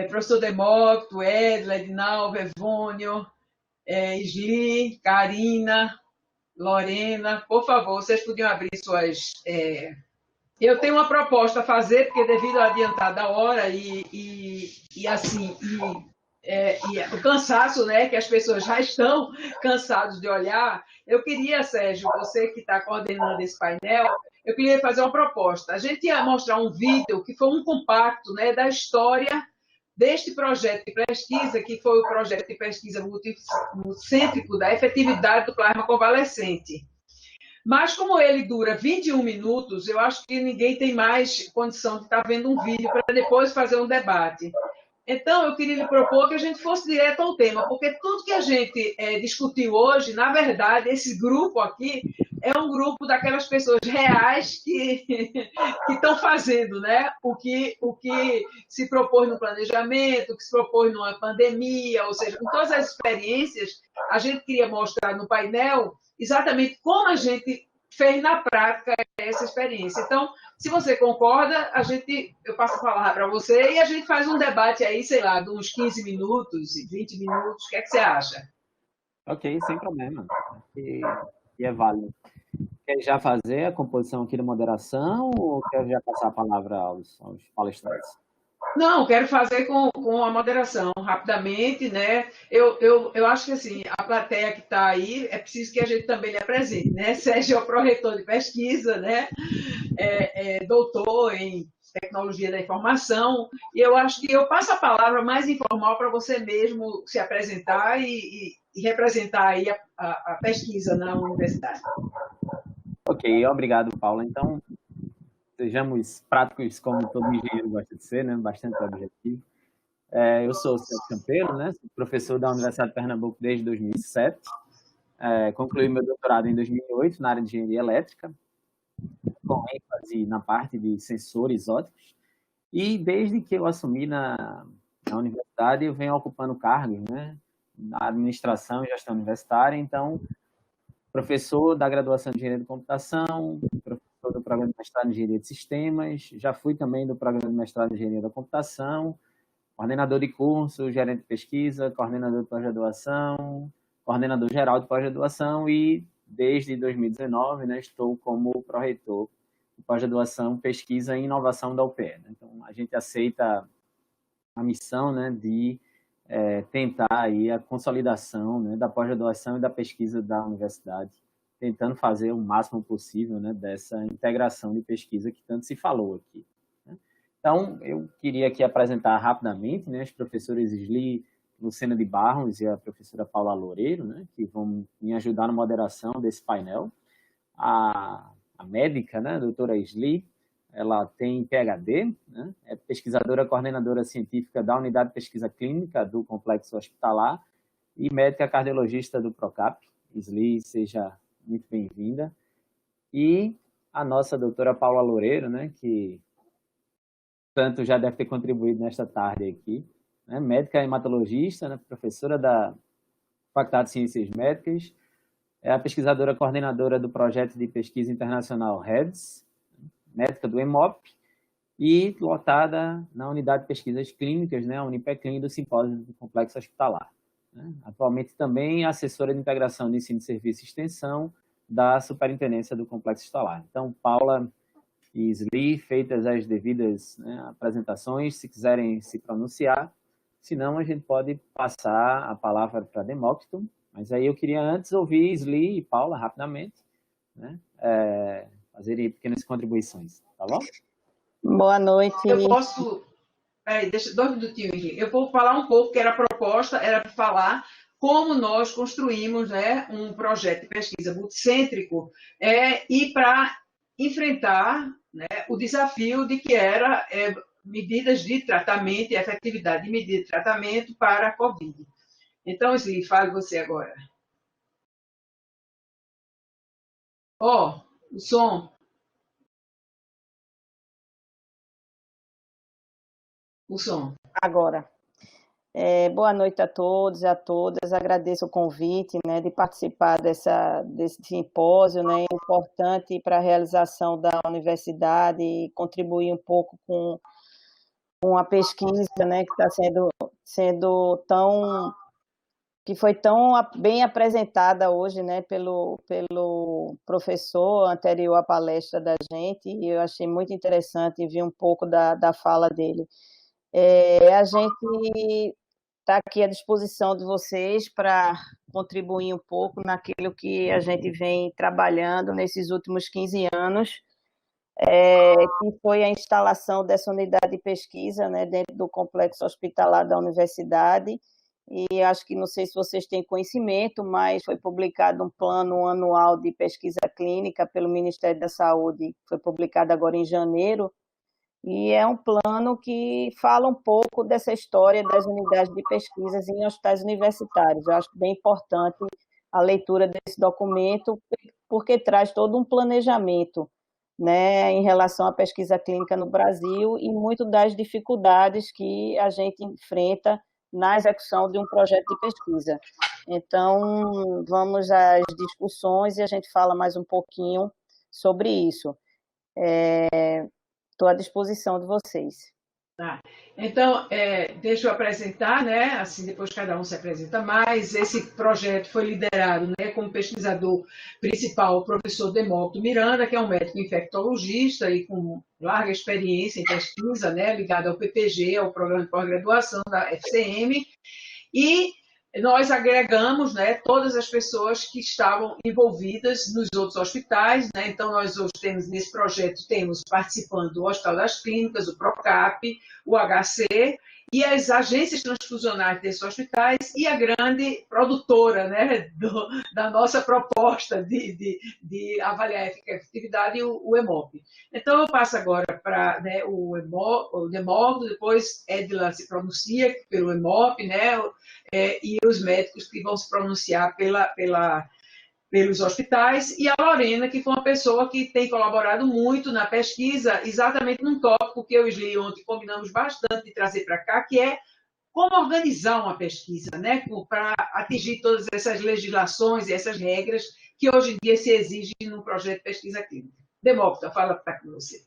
Professor Demócrito, Edla, Edinalva, Evônio, Isli, Karina, Lorena, por favor, vocês podiam abrir suas... Eu tenho uma proposta a fazer, porque devido à adiantada hora e o cansaço, né, que as pessoas já estão cansadas de olhar, eu queria, Sérgio, você que está coordenando esse painel, eu queria fazer uma proposta. A gente ia mostrar um vídeo que foi um compacto, né, da história deste projeto de pesquisa, que foi o projeto de pesquisa multicêntrico da efetividade do plasma convalescente. Mas como ele dura 21 minutos, eu acho que ninguém tem mais condição de estar vendo um vídeo para depois fazer um debate. Então, eu queria lhe propor que a gente fosse direto ao tema, porque tudo que a gente discutiu hoje, na verdade, esse grupo aqui é um grupo daquelas pessoas reais que estão fazendo, né? O que se propôs no planejamento, o que se propôs numa pandemia, ou seja, com todas as experiências, a gente queria mostrar no painel exatamente como a gente fez na prática essa experiência. Então, se você concorda, eu passo a palavra para você e a gente faz um debate aí, sei lá, de uns 15 minutos, 20 minutos. O que é que você acha? Ok, sem problema. E é válido. Quer já fazer a composição aqui da moderação ou quer já passar a palavra aos palestrantes? Não, quero fazer com a moderação, rapidamente, né? Eu acho que, assim, a plateia que está aí, é preciso que a gente também lhe apresente, né? Sérgio é o pró-reitor de pesquisa, né? Doutor em tecnologia da informação, e eu acho que eu passo a palavra mais informal para você mesmo se apresentar e representar aí a pesquisa na universidade. Ok, obrigado, Paula. Então, sejamos práticos como todo engenheiro gosta de ser, né? Bastante objetivo. Eu sou o Celso Campeiro, né? Sou professor da Universidade de Pernambuco desde 2007. Concluí meu doutorado em 2008 na área de engenharia elétrica, com ênfase na parte de sensores ópticos. E desde que eu assumi na universidade, eu venho ocupando cargos, né? Na administração e gestão universitária. Então, professor da graduação de engenharia de computação, professor do programa de mestrado em engenharia de sistemas, já fui também do programa de mestrado em engenharia da computação, coordenador de curso, gerente de pesquisa, coordenador de pós-graduação, coordenador geral de pós-graduação e, desde 2019, né, estou como pró-reitor de pós-graduação, pesquisa e inovação da UPE. Então, a gente aceita a missão, né, de tentar aí a consolidação, né, da pós-graduação e da pesquisa da universidade, tentando fazer o máximo possível, né, dessa integração de pesquisa que tanto se falou aqui. Então, eu queria aqui apresentar rapidamente, né, os professores Isli, Lucena de Barros e a professora Paula Loureiro, né, que vão me ajudar na moderação desse painel. A médica, né, a doutora Isli, ela tem PhD, né, é pesquisadora coordenadora científica da Unidade de Pesquisa Clínica do Complexo Hospitalar e médica cardiologista do PROCAP. Isli, seja muito bem-vinda. E a nossa doutora Paula Loureiro, né, que tanto já deve ter contribuído nesta tarde aqui, né? Médica hematologista, né? Professora da Faculdade de Ciências Médicas, é a pesquisadora coordenadora do projeto de pesquisa internacional REDS, médica do EMOP, e lotada na unidade de pesquisas clínicas, né? A Unipeclin do Simpósio do Complexo Hospitalar. Né? Atualmente também é assessora de integração de ensino, serviço e extensão da Superintendência do Complexo Hospitalar. Então, Paula e Isli, feitas as devidas, né, apresentações, se quiserem se pronunciar, senão a gente pode passar a palavra para Demócrito, mas aí eu queria antes ouvir Isli e Paula rapidamente, né, fazerem pequenas contribuições, tá bom? Boa noite. Eu posso... deixa 2 minutinhos, eu vou falar um pouco, que era a proposta, era para falar como nós construímos, né, um projeto de pesquisa multicêntrico e para enfrentar, né, o desafio de que era medidas de tratamento e efetividade de medida de tratamento para a Covid. Então, Isli, fale você agora. O som. O som. Agora. Boa noite a todos e a todas. Agradeço o convite, né, de participar desse simpósio, né, importante para a realização da universidade e contribuir um pouco com uma pesquisa, né, que está sendo tão, que foi tão bem apresentada hoje, né, pelo professor anterior à palestra da gente, e eu achei muito interessante ver um pouco da fala dele. A gente está aqui à disposição de vocês para contribuir um pouco naquilo que a gente vem trabalhando nesses últimos 15 anos, que foi a instalação dessa unidade de pesquisa, né, dentro do complexo hospitalar da universidade. E acho que, não sei se vocês têm conhecimento, mas foi publicado um plano anual de pesquisa clínica pelo Ministério da Saúde, foi publicado agora em janeiro, e é um plano que fala um pouco dessa história das unidades de pesquisas em hospitais universitários. Eu acho bem importante a leitura desse documento, porque traz todo um planejamento, né, em relação à pesquisa clínica no Brasil e muito das dificuldades que a gente enfrenta na execução de um projeto de pesquisa. Então, vamos às discussões e a gente fala mais um pouquinho sobre isso. Estou à disposição de vocês. Tá. Então, deixa eu apresentar, né? Assim, depois cada um se apresenta mais. Esse projeto foi liderado, né, como pesquisador principal o professor Demócrito Miranda, que é um médico infectologista e com larga experiência em pesquisa, né, ligado ao PPG, ao Programa de Pós-Graduação da FCM, e nós agregamos, né, todas as pessoas que estavam envolvidas nos outros hospitais, né? Então, nós hoje temos, nesse projeto, temos participando o Hospital das Clínicas, o PROCAP, o HC, e as agências transfusionais desses hospitais e a grande produtora, né, da nossa proposta de avaliar a efetividade, o EMOP. Então, eu passo agora para, né, o Demócrito, depois Edila se pronuncia pelo EMOP, né, e os médicos que vão se pronunciar pelos hospitais, e a Lorena, que foi uma pessoa que tem colaborado muito na pesquisa, exatamente num tópico que eu e Sli ontem combinamos bastante de trazer para cá, que é como organizar uma pesquisa, né, para atingir todas essas legislações e essas regras que hoje em dia se exigem num projeto de pesquisa clínica. Demócrito, fala que está com você.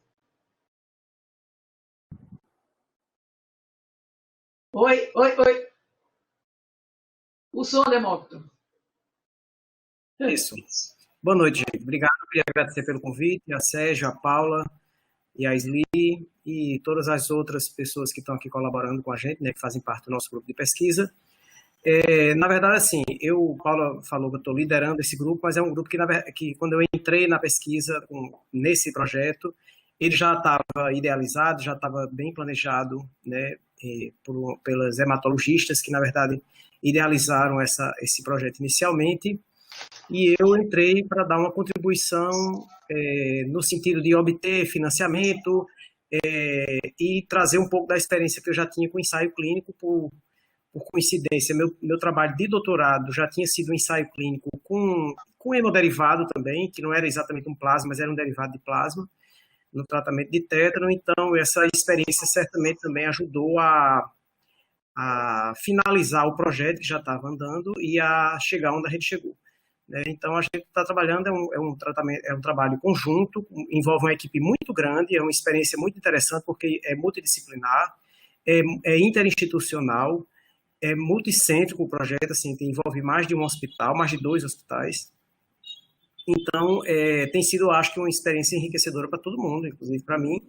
Oi. O som, Demócrito. Isso. Boa noite, gente. Obrigado. Queria agradecer pelo convite, a Sérgio, a Paula e a Sli e todas as outras pessoas que estão aqui colaborando com a gente, né, que fazem parte do nosso grupo de pesquisa. Na verdade, assim, Paula falou que eu estou liderando esse grupo, mas é um grupo que quando eu entrei na pesquisa, nesse projeto, ele já estava idealizado, já estava bem planejado, né, pelas hematologistas que, na verdade, idealizaram esse projeto inicialmente, e eu entrei para dar uma contribuição no sentido de obter financiamento e trazer um pouco da experiência que eu já tinha com ensaio clínico. Por coincidência, meu trabalho de doutorado já tinha sido um ensaio clínico com hemoderivado também, que não era exatamente um plasma, mas era um derivado de plasma, no tratamento de tétano. Então, essa experiência certamente também ajudou a finalizar o projeto que já estava andando e a chegar onde a gente chegou. Então, a gente está trabalhando, é um trabalho conjunto, envolve uma equipe muito grande, é uma experiência muito interessante, porque é multidisciplinar, é interinstitucional, é multicêntrico o projeto, assim, envolve mais de um hospital, mais de 2 hospitais. Então, tem sido, acho que, uma experiência enriquecedora para todo mundo, inclusive para mim.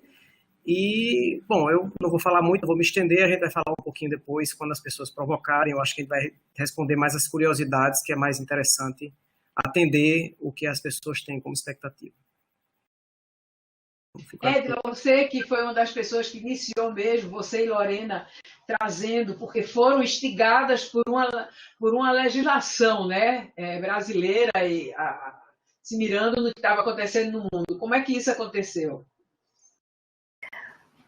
E, bom, eu não vou falar muito, vou me estender, a gente vai falar um pouquinho depois, quando as pessoas provocarem, eu acho que a gente vai responder mais as curiosidades, que é mais interessante atender o que as pessoas têm como expectativa. Edila, você que foi uma das pessoas que iniciou mesmo, você e Lorena, trazendo, porque foram instigadas por uma legislação, né, brasileira, e se mirando no que estava acontecendo no mundo. Como é que isso aconteceu?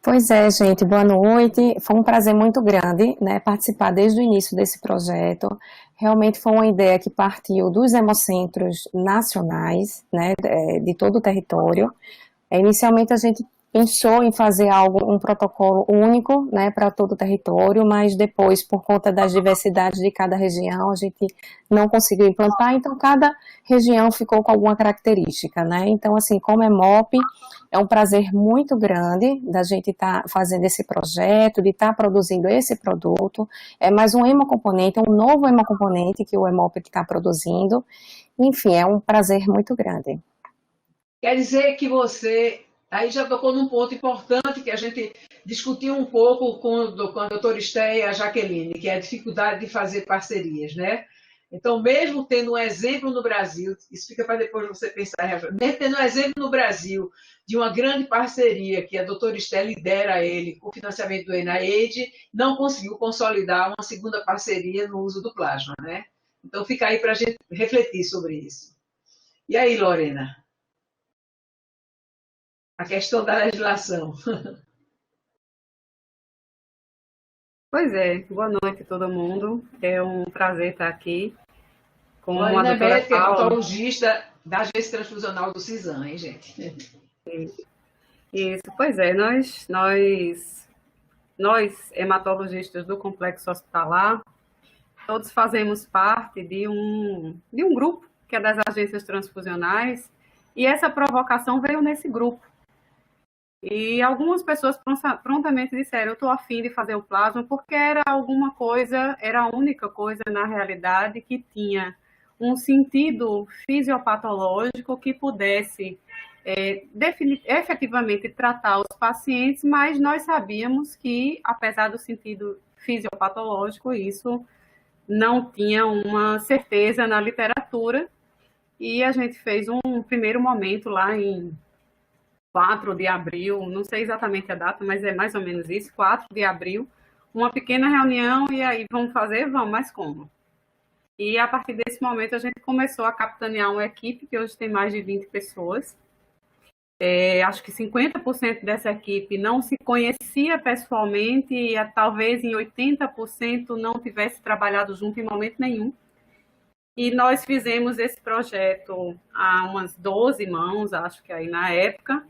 Pois é, gente, boa noite. Foi um prazer muito grande, né, participar desde o início desse projeto. Realmente foi uma ideia que partiu dos hemocentros nacionais, né, de todo o território. Inicialmente a gente pensou em fazer um protocolo único, né, para todo o território, mas depois, por conta das diversidades de cada região, a gente não conseguiu implantar, então cada região ficou com alguma característica, né? Então, assim, como EMOP, é um prazer muito grande da gente estar fazendo esse projeto, de estar produzindo esse produto. É mais um hemocomponente, um novo hemocomponente que o EMOP está produzindo. Enfim, é um prazer muito grande. Quer dizer que você aí já tocou num ponto importante que a gente discutiu um pouco com a doutora Esté e a Jaqueline, que é a dificuldade de fazer parcerias, né? Então, mesmo tendo um exemplo no Brasil, isso fica para depois você pensar, mesmo tendo um exemplo no Brasil de uma grande parceria que a doutora Esté lidera ele com o financiamento do NIH, não conseguiu consolidar uma segunda parceria no uso do plasma, né? Então, fica aí para a gente refletir sobre isso. E aí, Lorena? A questão da legislação. Pois é, boa noite a todo mundo. É um prazer estar aqui com a Lorena doutora Beto, que é Paula. patologista da agência transfusional do CISAM, hein, gente? Isso, pois é, nós hematologistas do Complexo Hospitalar, todos fazemos parte de um grupo que é das agências transfusionais, e essa provocação veio nesse grupo. E algumas pessoas prontamente disseram, eu estou a fim de fazer o plasma, porque era alguma coisa, era a única coisa na realidade que tinha um sentido fisiopatológico que pudesse efetivamente tratar os pacientes, mas nós sabíamos que, apesar do sentido fisiopatológico, isso não tinha uma certeza na literatura, e a gente fez um primeiro momento lá em 4 de abril, não sei exatamente a data, mas é mais ou menos isso, 4 de abril, uma pequena reunião, e aí vamos fazer? Vamos, mas como? E a partir desse momento a gente começou a capitanear uma equipe, que hoje tem mais de 20 pessoas. Acho que 50% dessa equipe não se conhecia pessoalmente, e talvez em 80% não tivesse trabalhado junto em momento nenhum. E nós fizemos esse projeto a umas 12 mãos, acho que aí na época,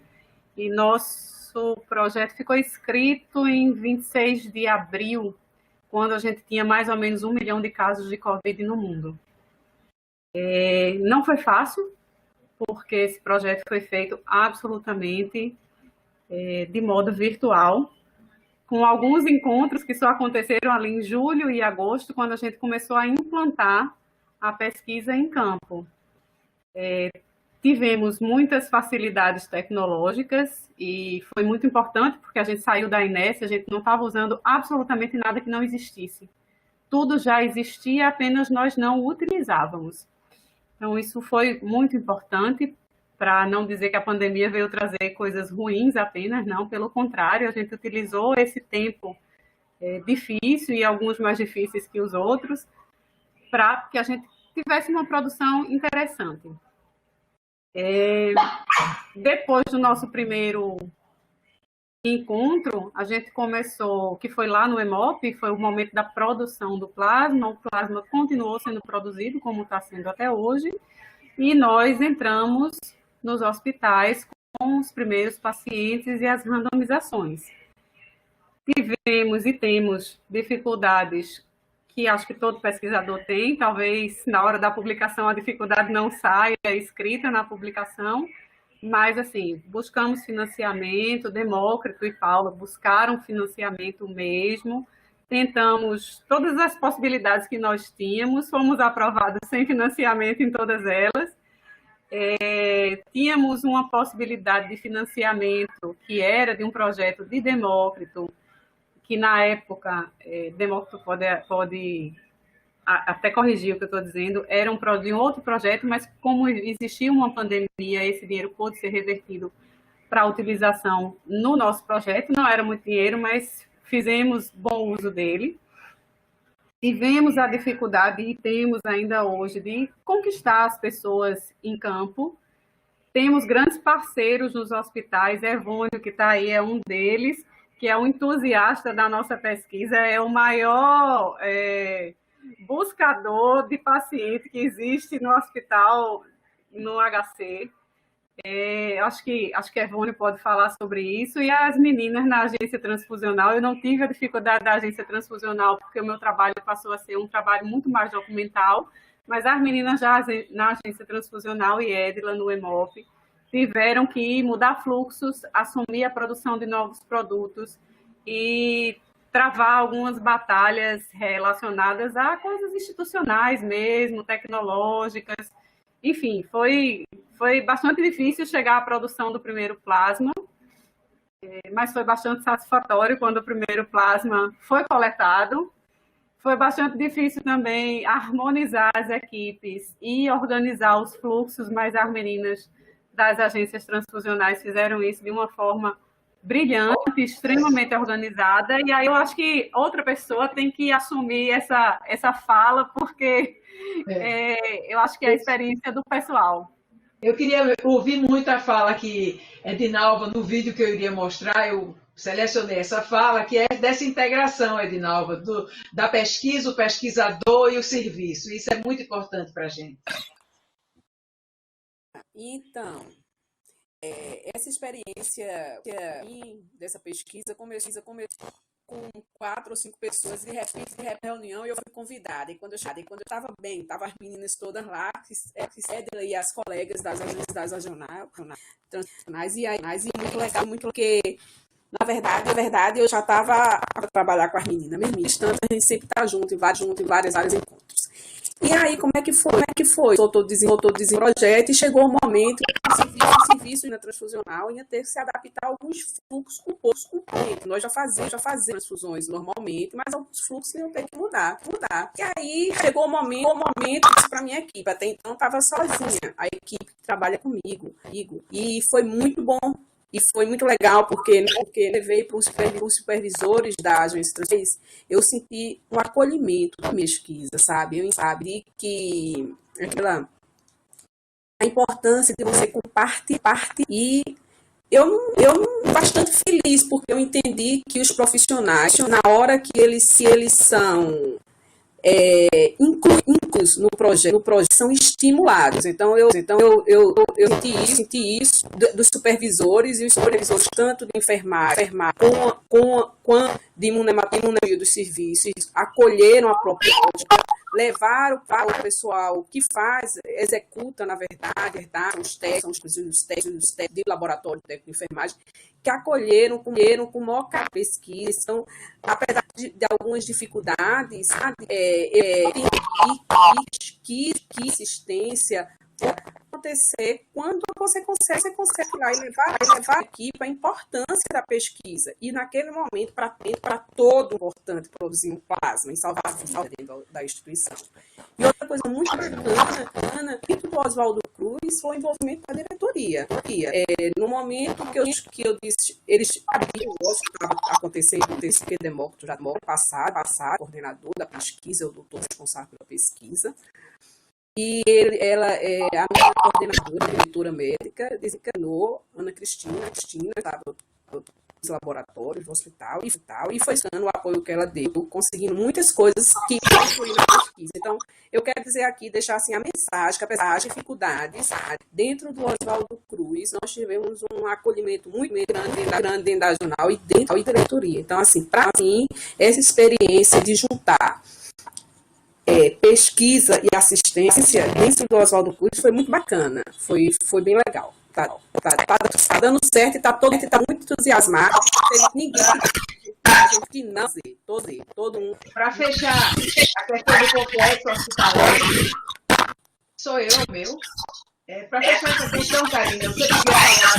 e nosso projeto ficou escrito em 26 de abril, quando a gente tinha mais ou menos 1 milhão de casos de Covid no mundo. Não foi fácil, porque esse projeto foi feito absolutamente de modo virtual, com alguns encontros que só aconteceram ali em julho e agosto, quando a gente começou a implantar a pesquisa em campo. Tivemos muitas facilidades tecnológicas e foi muito importante, porque a gente saiu da Inés, a gente não estava usando absolutamente nada que não existisse. Tudo já existia, apenas nós não o utilizávamos. Então, isso foi muito importante, para não dizer que a pandemia veio trazer coisas ruins apenas, não, pelo contrário, a gente utilizou esse tempo difícil e alguns mais difíceis que os outros, para que a gente tivesse uma produção interessante. Depois do nosso primeiro encontro, a gente começou, que foi lá no EMOP, foi o momento da produção do plasma. O plasma continuou sendo produzido, como está sendo até hoje, e nós entramos nos hospitais com os primeiros pacientes e as randomizações. Tivemos e temos dificuldades que acho que todo pesquisador tem, talvez na hora da publicação a dificuldade não saia escrita na publicação, mas assim, buscamos financiamento, Demócrito e Paula buscaram financiamento mesmo, tentamos todas as possibilidades que nós tínhamos, fomos aprovados sem financiamento em todas elas. Tínhamos uma possibilidade de financiamento que era de um projeto de Demócrito, que na época, Demócrito pode até corrigir o que eu estou dizendo, era de um outro projeto, mas como existia uma pandemia, esse dinheiro pôde ser revertido para a utilização no nosso projeto. Não era muito dinheiro, mas fizemos bom uso dele. Tivemos a dificuldade, e temos ainda hoje, de conquistar as pessoas em campo. Temos grandes parceiros nos hospitais, Evônio, que está aí, é um deles, que é um entusiasta da nossa pesquisa, é o maior buscador de paciente que existe no hospital, no HC. Acho que a Ivone pode falar sobre isso. E as meninas na agência transfusional, eu não tive a dificuldade da agência transfusional, porque o meu trabalho passou a ser um trabalho muito mais documental, mas as meninas já na agência transfusional e Edila no EMOP tiveram que mudar fluxos, assumir a produção de novos produtos e travar algumas batalhas relacionadas a coisas institucionais mesmo, tecnológicas. Enfim, foi bastante difícil chegar à produção do primeiro plasma, mas foi bastante satisfatório quando o primeiro plasma foi coletado. Foi bastante difícil também harmonizar as equipes e organizar os fluxos, mas as meninas das agências transfusionais fizeram isso de uma forma brilhante, extremamente organizada, e aí eu acho que outra pessoa tem que assumir essa fala, porque eu acho que é a experiência do pessoal. Eu queria ouvir muito a fala que Edinalva, no vídeo que eu iria mostrar, eu selecionei essa fala, que é dessa integração, Edinalva, da pesquisa, o pesquisador e o serviço. Isso é muito importante para a gente. Então, essa experiência dessa pesquisa começou com 4 ou 5 pessoas, de repente, reunião, e eu fui convidada. E quando eu estava bem, estavam as meninas todas lá, Cédula e as colegas das regionais, e muito legal, muito porque, na verdade, eu já estava a trabalhar com as meninas, mesmo tanto a gente sempre está junto em várias áreas de encontros. E aí, como é que foi? Voltou o projeto e chegou o momento que o serviço na transfusional ia ter que se adaptar a alguns fluxos com poucos componentes. Nós já fazíamos transfusões normalmente, mas alguns fluxos iam ter que mudar. E aí, chegou o momento para a minha equipe. Até então, estava sozinha, a equipe que trabalha comigo. E foi muito bom. E foi muito legal, porque levei para os supervisores da agência transfusional, eu senti um acolhimento da pesquisa, sabe? Eu sabia que a importância de você compartilhar. E eu bastante feliz, porque eu entendi que os profissionais, na hora que eles são incluídos no projeto, são estimulados. Então eu senti isso dos supervisores, e os supervisores tanto de enfermagem quanto de imunologia dos serviços acolheram a proposta, levaram para o pessoal que executa, na verdade, os testes de laboratório técnico de enfermagem, que acolheram com maior pesquisa. Então, apesar de algumas dificuldades, que assistência pode acontecer quando você consegue ir lá e levar a equipe a importância da pesquisa. E naquele momento, para todo importante produzir um plasma em Salvador, dentro da instituição. E outra coisa muito bacana, dentro do Oswaldo Cruz, foi o envolvimento da diretoria. No momento que eu disse, eles sabiam que estava acontecendo, porque Demócrito já passado, coordenador da pesquisa, o doutor responsável pela pesquisa. E a minha coordenadora, a diretora médica, desencanou, Ana Cristina, estava nos laboratórios, no hospital, e foi dando o apoio que ela deu, conseguindo muitas coisas que influíram na pesquisa. Então, eu quero dizer aqui, deixar assim a mensagem, que apesar das dificuldades, dentro do Oswaldo Cruz, nós tivemos um acolhimento muito grande dentro da jornal e dentro da diretoria. Então, assim, para mim, essa experiência de juntar pesquisa e assistência dentro do Oswaldo Cruz foi muito bacana, foi bem legal. Tá dando certo e está muito entusiasmado. Não teve ninguém que não todo mundo. Para fechar a questão do complexo hospitalar, sou eu, meu. Para fechar essa questão, Karina, você queria falar?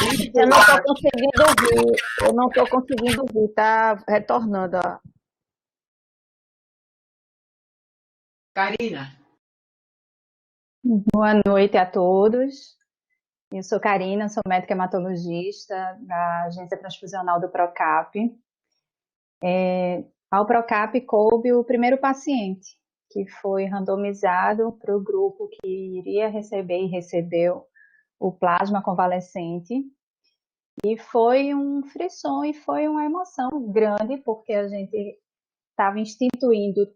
Eu não estou conseguindo ouvir, está retornando. Ó. Karina. Boa noite a todos. Eu sou Karina, sou médica hematologista da Agência Transfusional do PROCAP. Ao PROCAP coube o primeiro paciente, que foi randomizado para o grupo que iria receber e recebeu o plasma convalescente. E foi um frisson e foi uma emoção grande, porque a gente estava instituindo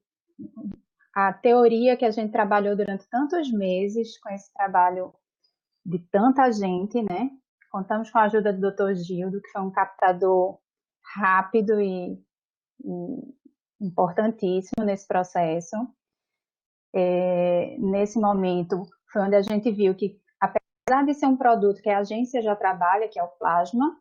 a teoria que a gente trabalhou durante tantos meses com esse trabalho de tanta gente, né? Contamos com a ajuda do Dr. Gildo, que foi um captador rápido e importantíssimo nesse processo. Nesse momento, foi onde a gente viu que, apesar de ser um produto que a agência já trabalha, que é o plasma,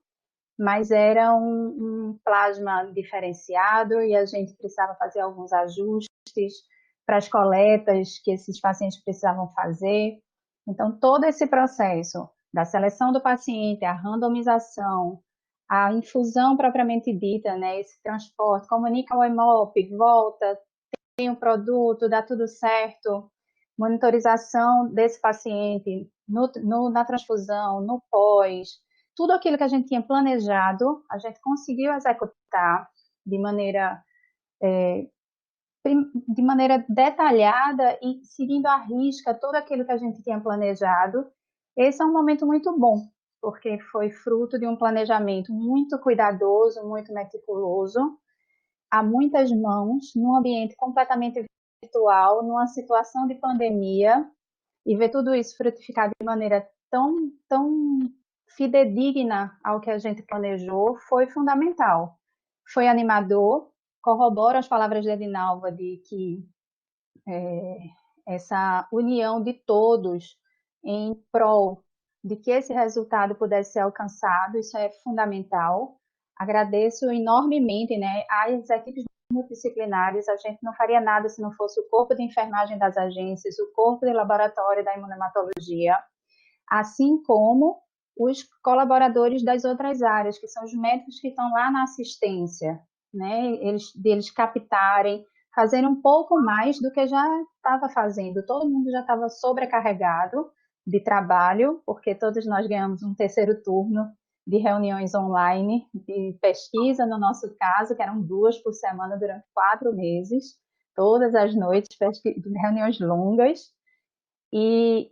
mas era um plasma diferenciado e a gente precisava fazer alguns ajustes para as coletas que esses pacientes precisavam fazer. Então, todo esse processo da seleção do paciente, a randomização, a infusão propriamente dita, né, esse transporte, comunica ao EMOP, volta, tem o produto, dá tudo certo, monitorização desse paciente na transfusão, no pós, tudo aquilo que a gente tinha planejado, a gente conseguiu executar de maneira detalhada e seguindo à risca tudo aquilo que a gente tinha planejado. Esse é um momento muito bom, porque foi fruto de um planejamento muito cuidadoso, muito meticuloso, a muitas mãos, num ambiente completamente virtual, numa situação de pandemia, e ver tudo isso frutificar de maneira tão fidedigna ao que a gente planejou foi fundamental. Foi animador, corrobora as palavras de Edinalva de que essa união de todos em prol de que esse resultado pudesse ser alcançado, isso é fundamental. Agradeço enormemente, né, às equipes multidisciplinares. A gente não faria nada se não fosse o corpo de enfermagem das agências, o corpo de laboratório da imunematologia, assim como os colaboradores das outras áreas, que são os médicos que estão lá na assistência, né, eles captarem, fazerem um pouco mais do que já estava fazendo. Todo mundo já estava sobrecarregado de trabalho, porque todos nós ganhamos um terceiro turno de reuniões online, de pesquisa, no nosso caso, que eram 2 por semana durante 4 meses, todas as noites, reuniões longas, e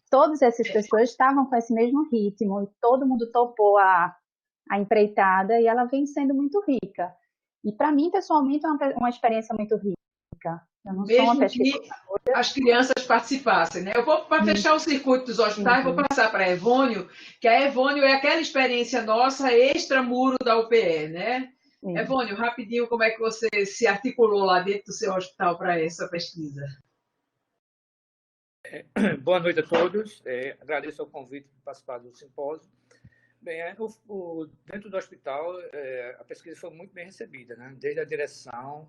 todas essas pessoas estavam com esse mesmo ritmo, e todo mundo topou a empreitada, e ela vem sendo muito rica. E para mim, pessoalmente, é uma experiência muito rica. Eu não sou uma pesquisadora. Que as crianças participassem, né? Eu vou, para fechar o circuito dos hospitais, vou passar para a Evônio, que a Evônio é aquela experiência nossa extramuro da UPE, né? Evônio, rapidinho, como é que você se articulou lá dentro do seu hospital para essa pesquisa? Boa noite a todos. Agradeço o convite para participar do simpósio. Bem, dentro do hospital, a pesquisa foi muito bem recebida, né? Desde a direção,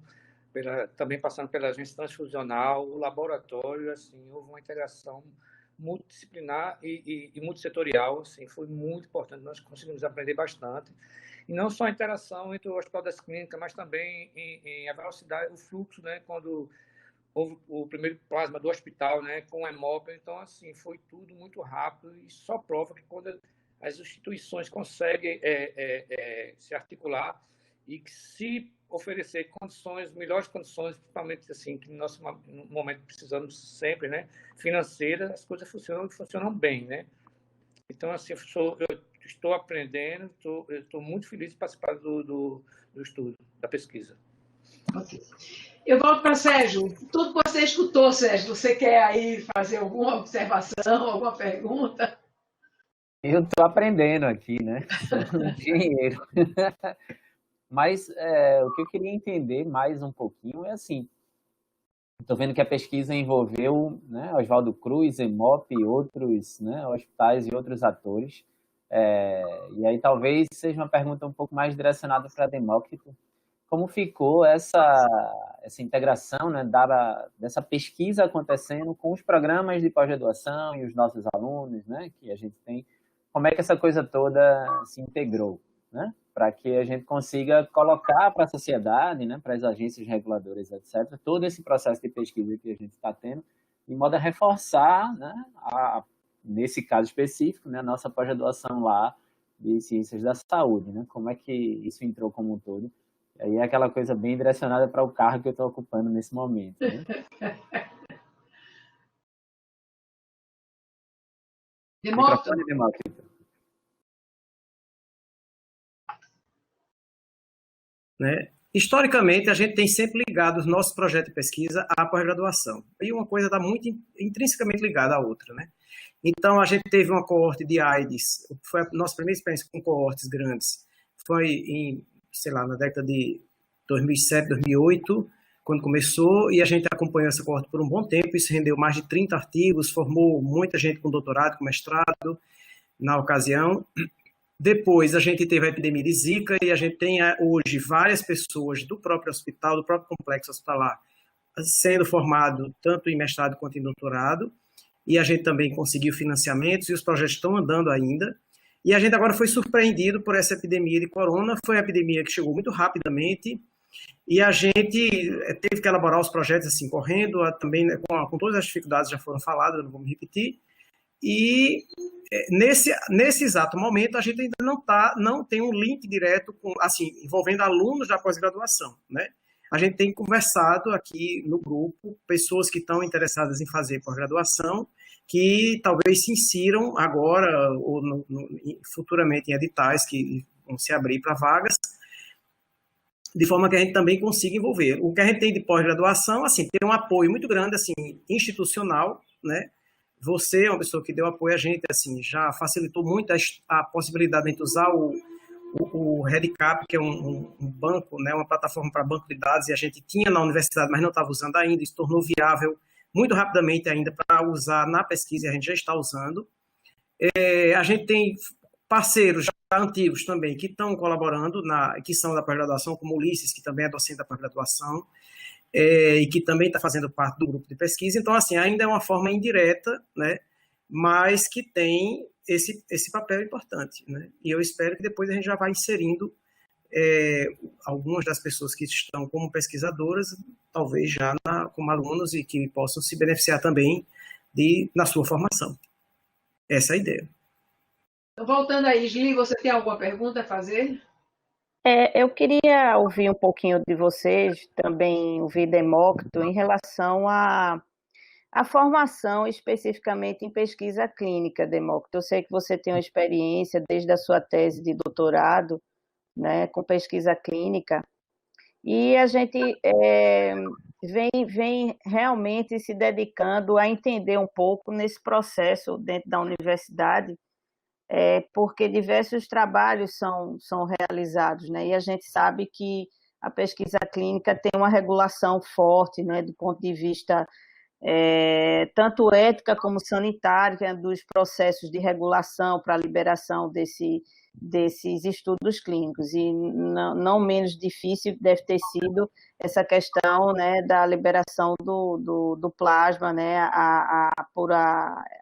também passando pela agência transfusional, o laboratório, assim, houve uma integração multidisciplinar e multissetorial, assim, foi muito importante, nós conseguimos aprender bastante. E não só a interação entre o Hospital das Clínicas, mas também em a velocidade, o fluxo, né? Quando houve o primeiro plasma do hospital, né? Com o EMOP, então, assim, foi tudo muito rápido e só prova que quando as instituições conseguem se articular e que se oferecer condições, melhores condições, principalmente assim, que no nosso momento precisamos sempre, né, financeiras, as coisas funcionam bem, né? Então, assim, eu estou aprendendo, estou muito feliz de participar do estudo, da pesquisa. Okay. Eu volto para Sérgio. Tudo que você escutou, Sérgio, você quer aí fazer alguma observação, alguma pergunta? Eu estou aprendendo aqui, né? Sou um engenheiro. Mas o que eu queria entender mais um pouquinho é assim, estou vendo que a pesquisa envolveu, né, Oswaldo Cruz, EMOP e outros, né, hospitais e outros atores. E aí talvez seja uma pergunta um pouco mais direcionada para a Demócrito. Como ficou essa integração, né, dessa pesquisa acontecendo com os programas de pós-graduação e os nossos alunos, né, que a gente tem? Como é que essa coisa toda se integrou, né? Para que a gente consiga colocar para a sociedade, né, para as agências reguladoras, etc., todo esse processo de pesquisa que a gente está tendo, de modo a reforçar, né, nesse caso específico, né, a nossa pós-graduação lá de Ciências da Saúde, né? Como é que isso entrou como um todo? E aí é aquela coisa bem direcionada para o cargo que eu estou ocupando nesse momento, né? Demócrito. Né? Historicamente, a gente tem sempre ligado os nossos projetos de pesquisa à pós-graduação. E uma coisa está muito intrinsecamente ligada à outra, né? Então, a gente teve uma coorte de AIDS, foi a nossa primeira experiência com coortes grandes, foi na década de 2007, 2008, quando começou, e a gente acompanhou essa coorte por um bom tempo, isso rendeu mais de 30 artigos, formou muita gente com doutorado, com mestrado, na ocasião. Depois, a gente teve a epidemia de Zika, e a gente tem hoje várias pessoas do próprio hospital, do próprio complexo hospitalar, sendo formado tanto em mestrado quanto em doutorado, e a gente também conseguiu financiamentos, e os projetos estão andando ainda. E a gente agora foi surpreendido por essa epidemia de corona, foi uma epidemia que chegou muito rapidamente, e a gente teve que elaborar os projetos assim, correndo, também com todas as dificuldades já foram faladas, eu não vou me repetir, e nesse exato momento a gente ainda não tem um link direto envolvendo alunos da pós-graduação, né? A gente tem conversado aqui no grupo, pessoas que estão interessadas em fazer pós-graduação, que talvez se insiram agora ou futuramente em editais que vão se abrir para vagas, de forma que a gente também consiga envolver. O que a gente tem de pós-graduação, assim, tem um apoio muito grande, assim, institucional, né? Você é uma pessoa que deu apoio a gente, assim, já facilitou muito a possibilidade de a gente usar o REDCap, que é um banco, né, uma plataforma para banco de dados, e a gente tinha na universidade, mas não estava usando ainda, isso tornou viável muito rapidamente ainda para usar na pesquisa, e a gente já está usando. A gente tem parceiros já antigos também que estão colaborando, que são da pós-graduação, como o Ulisses, que também é docente da pós-graduação, e que também está fazendo parte do grupo de pesquisa. Então, assim, ainda é uma forma indireta, né, mas que tem esse papel importante, né? E eu espero que depois a gente já vá inserindo algumas das pessoas que estão como pesquisadoras, talvez já como alunos, e que possam se beneficiar também na sua formação. Essa é a ideia. Então, voltando aí, Isli, você tem alguma pergunta a fazer? Eu queria ouvir um pouquinho de vocês, também ouvir Demócrito, em relação à formação especificamente em pesquisa clínica, Demócrito. Eu sei que você tem uma experiência desde a sua tese de doutorado, né, com pesquisa clínica, e a gente vem realmente se dedicando a entender um pouco nesse processo dentro da universidade, porque diversos trabalhos são realizados, né? E a gente sabe que a pesquisa clínica tem uma regulação forte, né, do ponto de vista tanto ética como sanitária, dos processos de regulação para a liberação desses estudos clínicos. E não menos difícil deve ter sido essa questão, né, da liberação do plasma, né,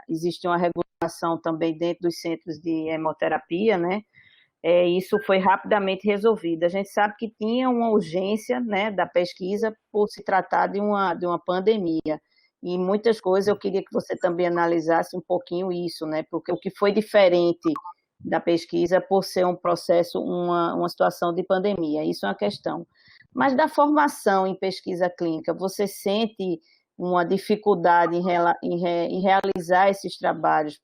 existe uma regulação também dentro dos centros de hemoterapia, né? Isso foi rapidamente resolvido. A gente sabe que tinha uma urgência, né, da pesquisa por se tratar de uma pandemia. E muitas coisas eu queria que você também analisasse um pouquinho isso, né? Porque o que foi diferente da pesquisa por ser um processo, uma situação de pandemia, isso é uma questão. Mas da formação em pesquisa clínica, você sente uma dificuldade em realizar esses trabalhos?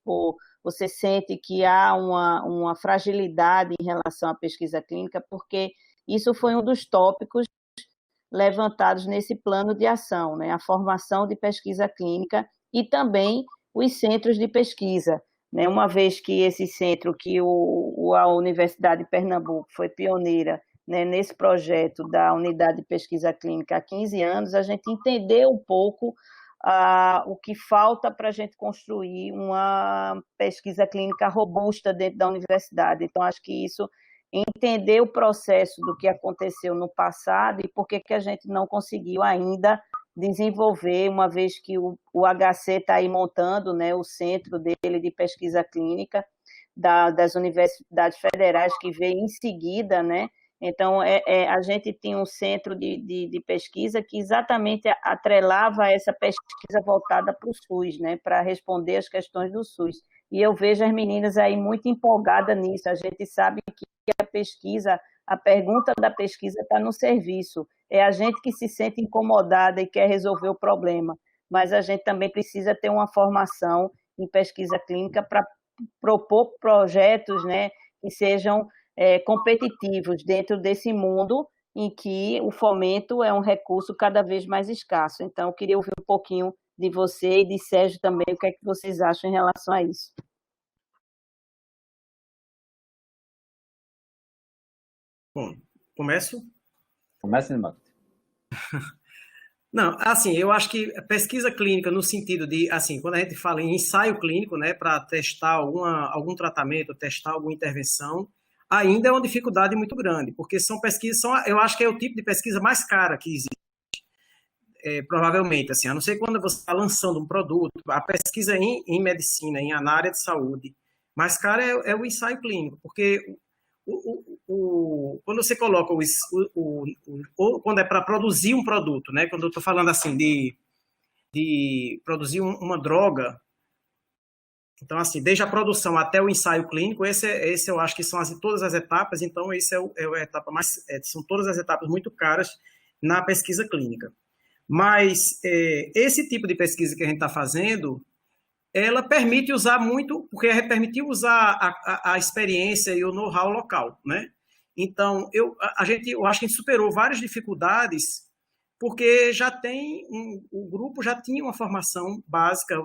Você sente que há uma fragilidade em relação à pesquisa clínica? Porque isso foi um dos tópicos levantados nesse plano de ação, né? A formação de pesquisa clínica e também os centros de pesquisa, né? Uma vez que esse centro, que a Universidade de Pernambuco foi pioneira, né, nesse projeto da Unidade de Pesquisa Clínica há 15 anos, a gente entendeu um pouco o que falta para a gente construir uma pesquisa clínica robusta dentro da universidade. Então, acho que isso, entender o processo do que aconteceu no passado e por que a gente não conseguiu ainda desenvolver, uma vez que o HC está aí montando, né, o centro dele de pesquisa clínica das universidades federais, que veio em seguida, né? Então, a gente tinha um centro de pesquisa que exatamente atrelava essa pesquisa voltada para o SUS, né, para responder às questões do SUS. E eu vejo as meninas aí muito empolgadas nisso. A gente sabe que a pergunta da pesquisa está no serviço. É a gente que se sente incomodada e quer resolver o problema, mas a gente também precisa ter uma formação em pesquisa clínica para propor projetos, né, que sejam competitivos dentro desse mundo em que o fomento é um recurso cada vez mais escasso. Então, eu queria ouvir um pouquinho de você e de Sérgio também, o que é que vocês acham em relação a isso. Bom, começo? Começa, Nimato. Não, assim, eu acho que pesquisa clínica no sentido de, assim, quando a gente fala em ensaio clínico, né, para testar algum tratamento, testar alguma intervenção, ainda é uma dificuldade muito grande, porque são pesquisas, eu acho que é o tipo de pesquisa mais cara que existe, provavelmente, assim, a não ser quando você está lançando um produto, a pesquisa em medicina, na área de saúde, mais cara é o ensaio clínico, porque quando você coloca quando é para produzir um produto, né? Quando eu estou falando assim de produzir uma droga, então assim, desde a produção até o ensaio clínico, esse eu acho que são todas as etapas. Então esse é a etapa mais, são todas as etapas muito caras na pesquisa clínica. Mas esse tipo de pesquisa que a gente está fazendo, ela permite usar muito, porque permitiu usar a experiência e o know-how local, né? Então, eu acho que a gente superou várias dificuldades, porque o grupo já tinha uma formação básica,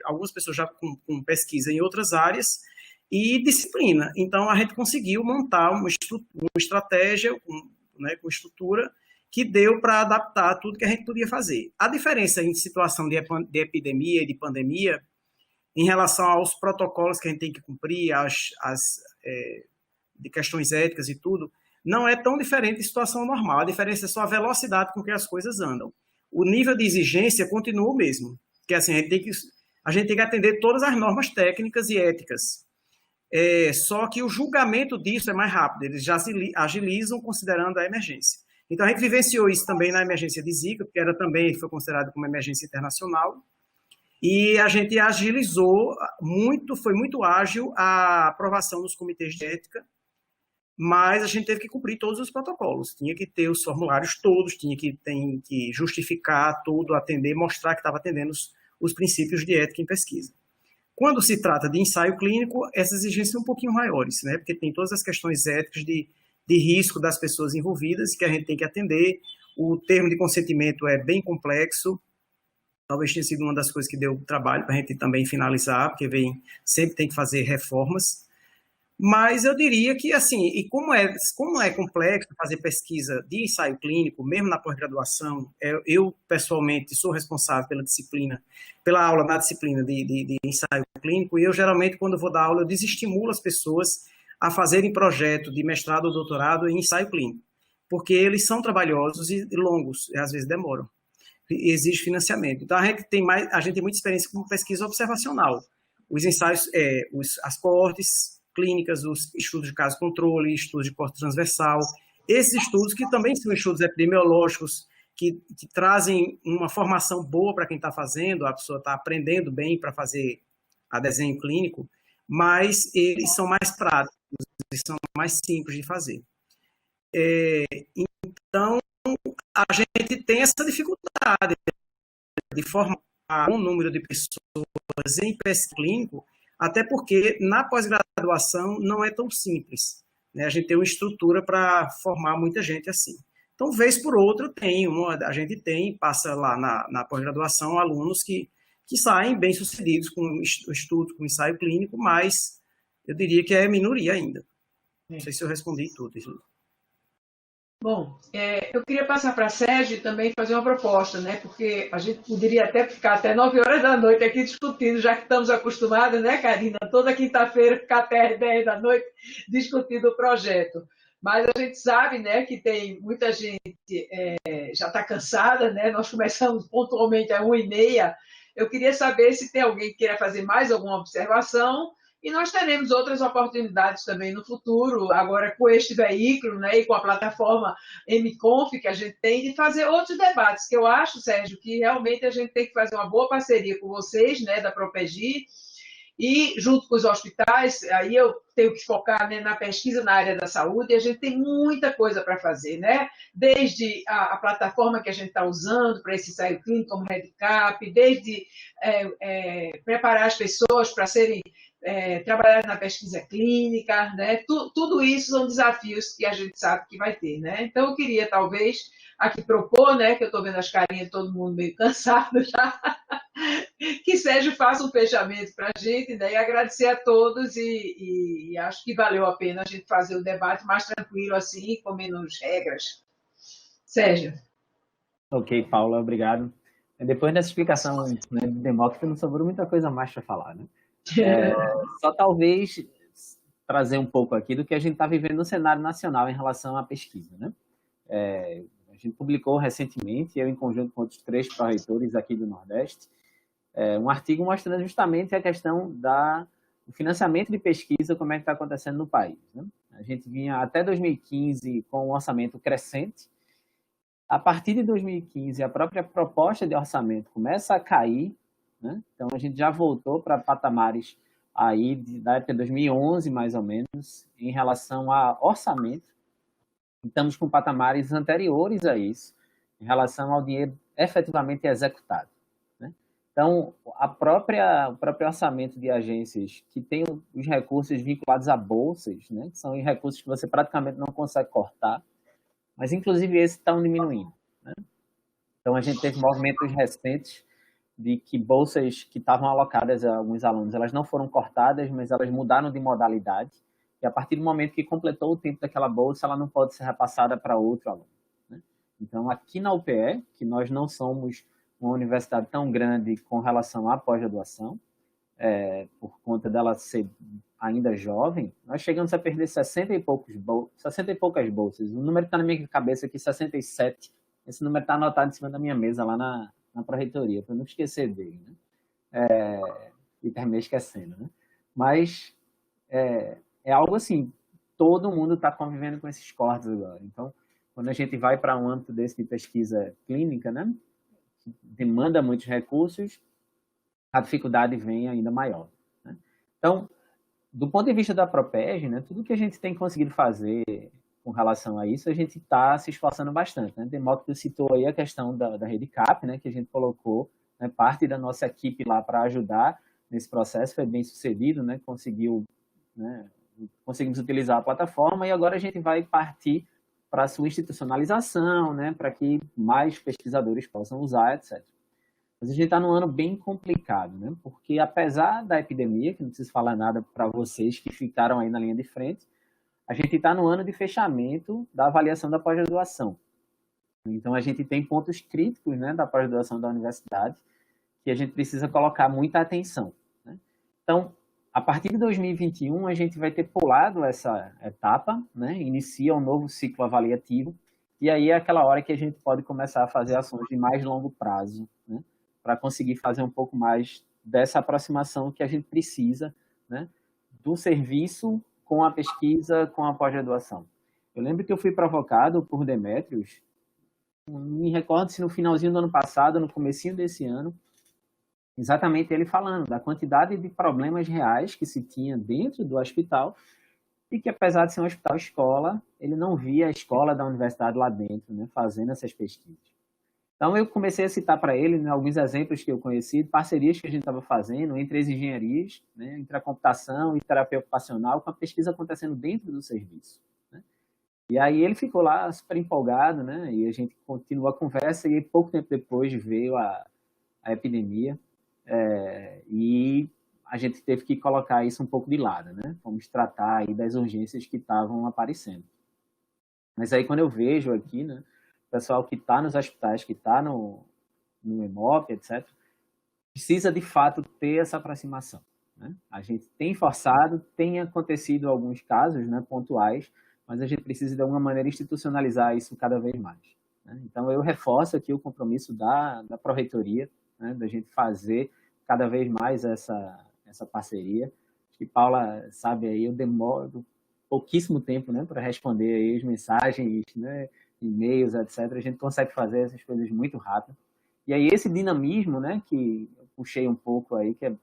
algumas pessoas já com pesquisa em outras áreas, e disciplina. Então, a gente conseguiu montar uma estratégia, né, com estrutura, que deu para adaptar tudo que a gente podia fazer. A diferença em situação de epidemia e de pandemia, em relação aos protocolos que a gente tem que cumprir, de questões éticas e tudo, não é tão diferente de situação normal. A diferença é só a velocidade com que as coisas andam. O nível de exigência continua o mesmo, que assim, a gente tem que atender todas as normas técnicas e éticas. Só que o julgamento disso é mais rápido, eles já agilizam considerando a emergência. Então, a gente vivenciou isso também na emergência de Zika, porque foi considerado como emergência internacional, e a gente agilizou muito, foi muito ágil a aprovação dos comitês de ética, mas a gente teve que cumprir todos os protocolos, tinha que ter os formulários todos, tem que justificar tudo, atender, mostrar que estava atendendo os princípios de ética em pesquisa. Quando se trata de ensaio clínico, essas exigências são um pouquinho maiores, né? Porque tem todas as questões éticas de risco das pessoas envolvidas que a gente tem que atender, o termo de consentimento é bem complexo, talvez tenha sido uma das coisas que deu trabalho para a gente também finalizar, porque sempre tem que fazer reformas. Mas eu diria que, assim, e como é complexo fazer pesquisa de ensaio clínico, mesmo na pós-graduação, eu, pessoalmente, sou responsável pela aula na disciplina de ensaio clínico, e eu, geralmente, quando vou dar aula, eu desestimulo as pessoas a fazerem projeto de mestrado ou doutorado em ensaio clínico, porque eles são trabalhosos e longos, e às vezes demoram. Exige financiamento. Então, a gente tem muita experiência com pesquisa observacional. Os ensaios, as coortes clínicas, os estudos de caso-controle, estudos de corte transversal, esses estudos que também são estudos epidemiológicos, que trazem uma formação boa para quem está fazendo, a pessoa está aprendendo bem para fazer a desenho clínico, mas eles são mais práticos, eles são mais simples de fazer. Então, a gente tem essa dificuldade de formar um número de pessoas em pesquisa clínico, até porque na pós-graduação não é tão simples, né? A gente tem uma estrutura para formar muita gente assim. Então, vez por outra, a gente passa lá na pós-graduação alunos que saem bem-sucedidos com estudo, com ensaio clínico, mas eu diria que é minoria ainda. Não sei se eu respondi tudo, Isla. Bom, eu queria passar para a Sérgio e também fazer uma proposta, né? Porque a gente poderia até ficar até 9 horas da noite aqui discutindo, já que estamos acostumados, né, Karina? Toda quinta-feira ficar até 10 da noite discutindo o projeto. Mas a gente sabe, né, que tem muita gente já está cansada, né? Nós começamos pontualmente às 1h30. Eu queria saber se tem alguém que queira fazer mais alguma observação. E nós teremos outras oportunidades também no futuro, agora com este veículo, né, e com a plataforma MConf que a gente tem, de fazer outros debates, que eu acho, Sérgio, que realmente a gente tem que fazer uma boa parceria com vocês, né, da Propegi, e junto com os hospitais, aí eu tenho que focar, né, na pesquisa na área da saúde, e a gente tem muita coisa para fazer, né? Desde a plataforma que a gente está usando para esse ensaio clínico como REDCap, desde preparar as pessoas para trabalhar na pesquisa clínica, né? Tudo isso são desafios que a gente sabe que vai ter, né? Então, eu queria, talvez, aqui propor, né, que eu estou vendo as carinhas de todo mundo meio cansado já, que Sérgio faça um fechamento para a gente, né? E agradecer a todos e acho que valeu a pena a gente fazer o debate mais tranquilo assim, com menos regras. Sérgio. Ok, Paula, obrigado. Depois dessa explicação, né, de Demócrito, não sobrou muita coisa mais para falar, né? Só talvez trazer um pouco aqui do que a gente está vivendo no cenário nacional em relação à pesquisa, né? A gente publicou recentemente, eu em conjunto com outros 3 pró-reitores aqui do Nordeste, um artigo mostrando justamente a questão do financiamento de pesquisa, como é que está acontecendo no país, né? A gente vinha até 2015 com um orçamento crescente. A partir de 2015, a própria proposta de orçamento começa a cair, né? Então, a gente já voltou para patamares aí da época de 2011, mais ou menos, em relação a orçamento. Estamos com patamares anteriores a isso, em relação ao dinheiro efetivamente executado, né? Então, o próprio orçamento de agências que tem os recursos vinculados a bolsas, né? Que são os recursos que você praticamente não consegue cortar, mas inclusive esses estão diminuindo, né? Então, a gente teve movimentos recentes de que bolsas que estavam alocadas a alguns alunos, elas não foram cortadas, mas elas mudaram de modalidade, e a partir do momento que completou o tempo daquela bolsa, ela não pode ser repassada para outro aluno, né? Então, aqui na UPE, que nós não somos uma universidade tão grande com relação à pós-graduação, por conta dela ser ainda jovem, nós chegamos a perder 60 e poucas bolsas. O número que está na minha cabeça aqui, 67. Esse número está anotado em cima da minha mesa lá na pró-reitoria, para eu não esquecer dele, né? E terminei esquecendo, né? Mas é algo assim, todo mundo está convivendo com esses cortes agora. Então, quando a gente vai para um âmbito desse de pesquisa clínica, né, que demanda muitos recursos, a dificuldade vem ainda maior, né? Então, do ponto de vista da Propeg, né, tudo que a gente tem conseguido fazer com relação a isso, a gente está se esforçando bastante, né? Demócrito citou aí a questão da rede CAP, né, que a gente colocou, né, parte da nossa equipe lá para ajudar nesse processo, foi bem sucedido, né, conseguimos utilizar a plataforma e agora a gente vai partir para a sua institucionalização, né, para que mais pesquisadores possam usar, etc. Mas a gente está num ano bem complicado, né, porque apesar da epidemia, que não preciso falar nada para vocês que ficaram aí na linha de frente, a gente está no ano de fechamento da avaliação da pós-graduação. Então, a gente tem pontos críticos, né, da pós-graduação da universidade que a gente precisa colocar muita atenção, né? Então, a partir de 2021, a gente vai ter pulado essa etapa, né? Inicia um novo ciclo avaliativo, e aí é aquela hora que a gente pode começar a fazer ações de mais longo prazo, né? Para conseguir fazer um pouco mais dessa aproximação que a gente precisa, né, do serviço com a pesquisa, com a pós-graduação. Eu lembro que eu fui provocado por Demétrios, não me recordo se no finalzinho do ano passado, no comecinho desse ano, exatamente ele falando da quantidade de problemas reais que se tinha dentro do hospital e que, apesar de ser um hospital escola, ele não via a escola da universidade lá dentro, né, fazendo essas pesquisas. Então, eu comecei a citar para ele, né, alguns exemplos que eu conheci, parcerias que a gente estava fazendo entre as engenharias, né, entre a computação e terapia ocupacional, com a pesquisa acontecendo dentro do serviço, né? E aí ele ficou lá super empolgado, né, e a gente continuou a conversa e pouco tempo depois veio a epidemia, e a gente teve que colocar isso um pouco de lado, né? Vamos tratar aí das urgências que estavam aparecendo. Mas aí quando eu vejo aqui, né, o pessoal que está nos hospitais, que está no EMOP, etc., precisa de fato ter essa aproximação, né? A gente tem forçado, tem acontecido alguns casos, né, pontuais, mas a gente precisa de alguma maneira institucionalizar isso cada vez mais, né? Então eu reforço aqui o compromisso da Pró-Reitoria, né, da gente fazer cada vez mais essa parceria. Acho que Paula sabe aí, eu demoro pouquíssimo tempo, né, para responder aí as mensagens, né, e-mails, etc. A gente consegue fazer essas coisas muito rápido. E aí esse dinamismo, né, que eu puxei um pouco aí, que é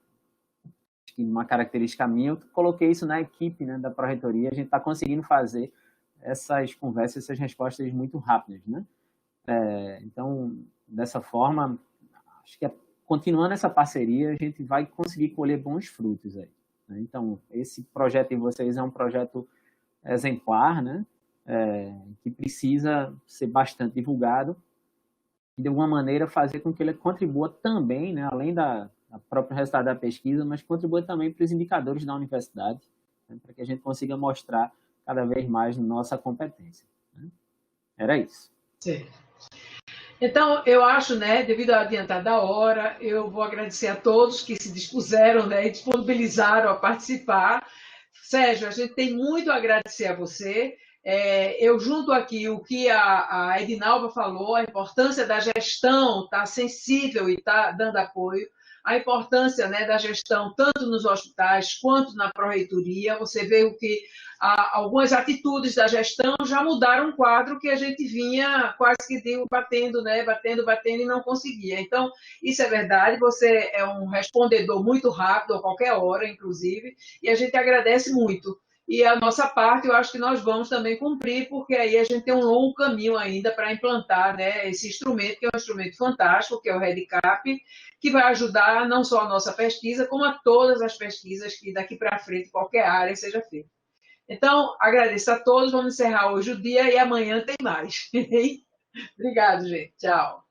uma característica minha, eu coloquei isso na equipe, né, da Pró-Reitoria, a gente está conseguindo fazer essas conversas, essas respostas muito rápidas, né? Então, dessa forma, acho que continuando essa parceria, a gente vai conseguir colher bons frutos aí, né? Então, esse projeto de vocês é um projeto exemplar, né? Que precisa ser bastante divulgado e, de alguma maneira, fazer com que ele contribua também, né, além da o próprio resultado da pesquisa, mas contribua também para os indicadores da universidade, né, para que a gente consiga mostrar cada vez mais nossa competência. Né? Era isso. Sim. Então, eu acho, né, devido à adiantada da hora, eu vou agradecer a todos que se dispuseram, né, e disponibilizaram a participar. Sérgio, a gente tem muito a agradecer a você. Eu junto aqui o que a Edinalva falou, a importância da gestão, estar sensível e estar dando apoio, a importância, né, da gestão tanto nos hospitais quanto na pró-reitoria. Você vê que algumas atitudes da gestão já mudaram um quadro que a gente vinha quase que digo, batendo, né, batendo e não conseguia. Então, isso é verdade, você é um respondedor muito rápido, a qualquer hora, inclusive, e a gente agradece muito. E a nossa parte, eu acho que nós vamos também cumprir, porque aí a gente tem um longo caminho ainda para implantar, né, esse instrumento, que é um instrumento fantástico, que é o REDCap, que vai ajudar não só a nossa pesquisa, como a todas as pesquisas que daqui para frente, qualquer área seja feita. Então, agradeço a todos, vamos encerrar hoje o dia e amanhã tem mais. Obrigado, gente. Tchau.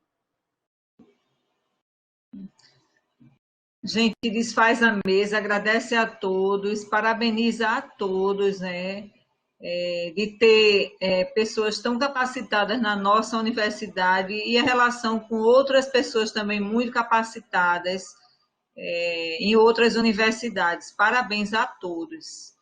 Gente, desfaz a mesa, agradece a todos, parabeniza a todos, né, de ter pessoas tão capacitadas na nossa universidade e a relação com outras pessoas também muito capacitadas em outras universidades. Parabéns a todos.